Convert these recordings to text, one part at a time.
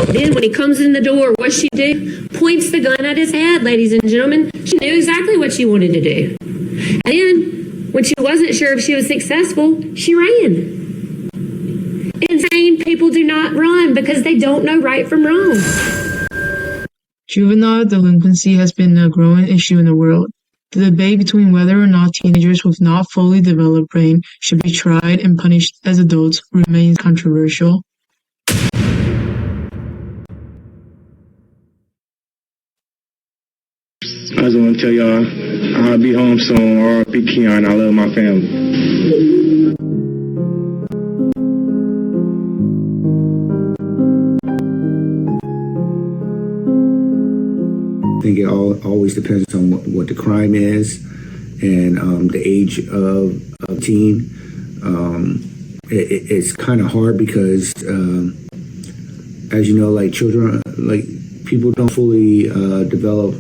Then when he comes in the door, what's she do? Points the gun at his head, ladies and gentlemen. She knew exactly what she wanted to do. And then, when she wasn't sure if she was successful, she ran. Insane people do not run because they don't know right from wrong. Juvenile delinquency has been a growing issue in the world. The debate between whether or not teenagers with not fully developed brain should be tried and punished as adults remains controversial. I just want to tell y'all I'll be home soon. R.I.P. Keon. I love my family. I think it always depends on what the crime is and the age of a teen. It's kind of hard because, as you know, like children, like people don't fully develop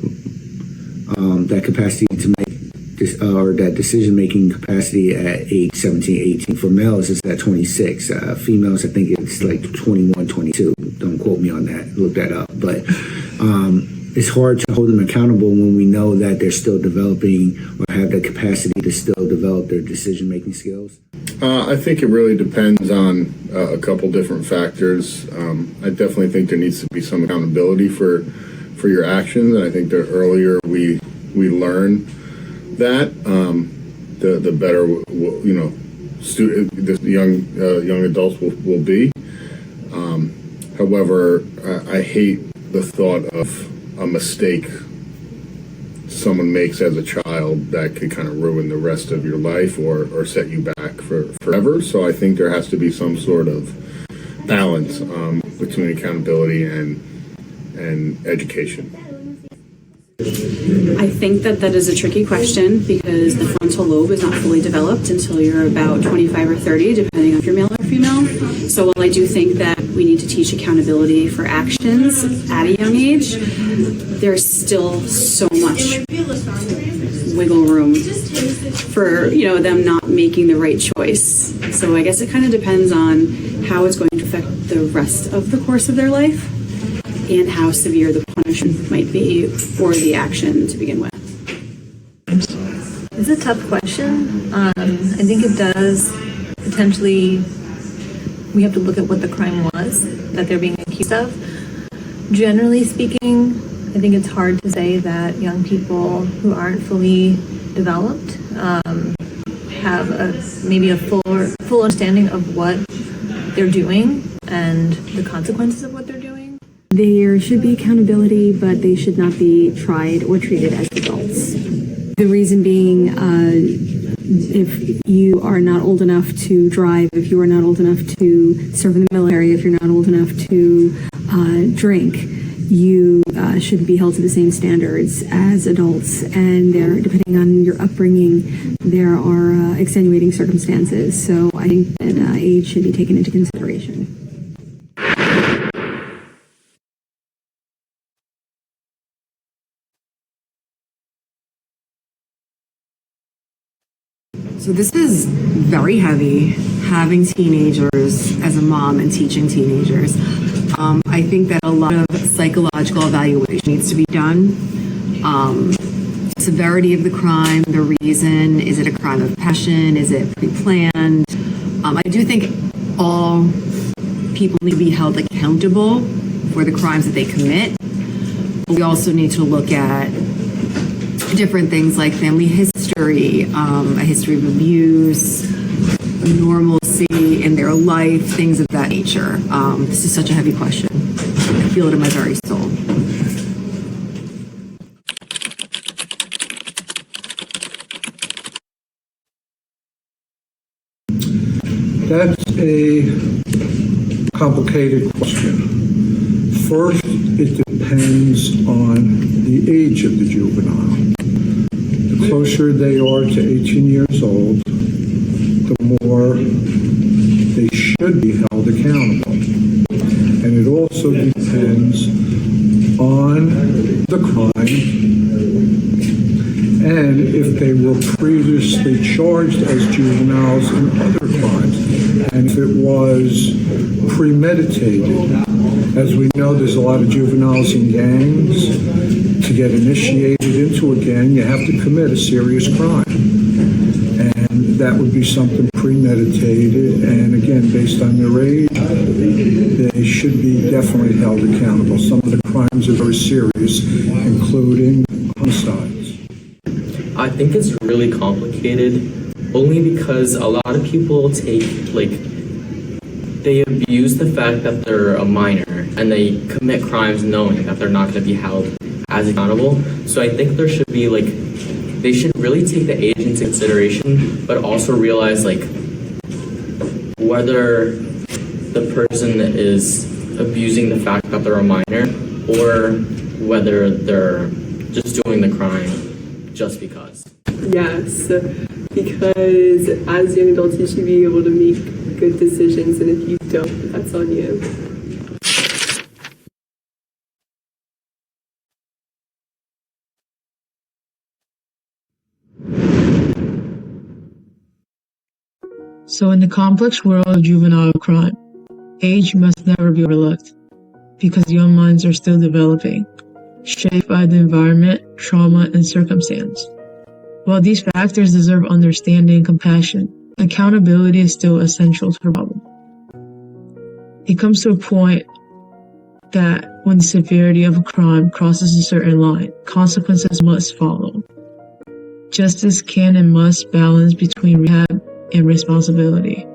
that capacity to make this, or that decision-making capacity at age 17, 18. For males, it's at 26. Females, I think it's like 21, 22. Don't quote me on that. Look that up. But it's hard to hold them accountable when we know that they're still developing or have the capacity to still develop their decision-making skills. I think it really depends on a couple different factors. I definitely think there needs to be some accountability for your actions, and I think the earlier we learn that, the better the young adults will be. However, I hate the thought of a mistake someone makes as a child that could kind of ruin the rest of your life or set you back forever. So I think there has to be some sort of balance between accountability and education. I think that is a tricky question because the frontal lobe is not fully developed until you're about 25 or 30, depending on if you're male or female. So while I do think that we need to teach accountability for actions at a young age, there's still so much wiggle room for them not making the right choice. So I guess it kind of depends on how it's going to affect the rest of the course of their life and how severe the punishment might be for the action to begin with. It's a tough question. I think it does potentially, we have to look at what the crime was that they're being accused of. Generally speaking, I think it's hard to say that young people who aren't fully developed have maybe a full understanding of what they're doing and the consequences of what they're doing. There should be accountability, but they should not be tried or treated as adults. The reason being, if you are not old enough to drive, if you are not old enough to serve in the military, if you're not old enough to drink, you should be held to the same standards as adults. And depending on your upbringing, there are extenuating circumstances. So I think that age should be taken into consideration. So this is very heavy, having teenagers as a mom and teaching teenagers. I think that a lot of psychological evaluation needs to be done. Severity of the crime, the reason, is it a crime of passion, is it pre-planned? I do think all people need to be held accountable for the crimes that they commit. But we also need to look at different things like family history, a history of abuse, normalcy in their life, things of that nature. This is such a heavy question. I feel it in my very soul. That's a complicated question. First, it depends on the age of the juvenile. The closer they are to 18 years old, the more they should be held accountable. And it also depends on the crime and if they were previously charged as juveniles in other crimes, and if it was premeditated. As we know, there's a lot of juveniles in gangs. To get initiated into a gang, you have to commit a serious crime. And that would be something premeditated, and again, based on their age, they should be definitely held accountable. Some of the crimes are very serious, including homicides. I think it's really complicated, only because a lot of people they abuse the fact that they're a minor, and they commit crimes knowing that they're not going to be held as accountable. So I think there should be they should really take the age into consideration, but also realize whether the person is abusing the fact that they're a minor, or whether they're just doing the crime just because. Yes, because as young adults you should be able to make good decisions, and if you don't, that's on you. So in the complex world of juvenile crime, age must never be overlooked, because young minds are still developing, shaped by the environment, trauma, and circumstance. While these factors deserve understanding and compassion, accountability is still essential to the problem. It comes to a point that when the severity of a crime crosses a certain line, consequences must follow. Justice can and must balance between rehab and responsibility.